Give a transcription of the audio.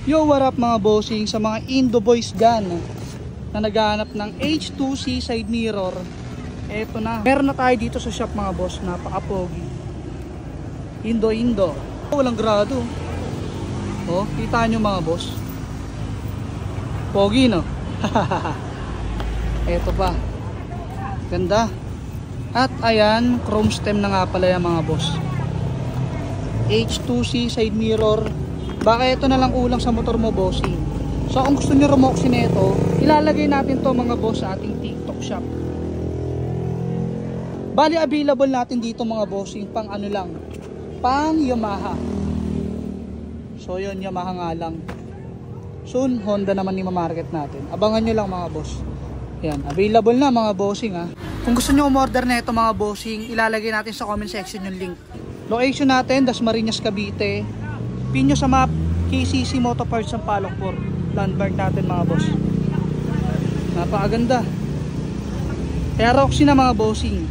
Yo, what up mga bossing, sa mga Indo boys dyan na naghahanap ng H2C side mirror. Eto na, meron na tayo dito sa shop mga boss. Napaka-pogi. Indo. Walang grado. Oh, kita nyo mga boss. Pogi no? Eto pa. Ganda. At ayan, chrome stem na nga pala yan mga boss. H2C side mirror. Baka ito na lang ulang sa motor mo bossing. So kung gusto nyo remoxin ito, ilalagay natin to mga boss sa ating TikTok shop. Bali available natin dito mga bossing pang ano lang, pang Yamaha. So yun, Yamaha nga lang. Soon Honda naman ni ma-market natin. Abangan nyo lang mga boss. Yan, available na mga bossing ha. Kung gusto nyo umorder na ito mga bossing, ilalagay natin sa comment section yung link. Location natin, Dasmariñas, Cavite. Pin nyo sa map, KCC Moto Parts ng Palokpor. Landmark natin mga boss. Napakaganda. Kaya Roxy na mga bossing.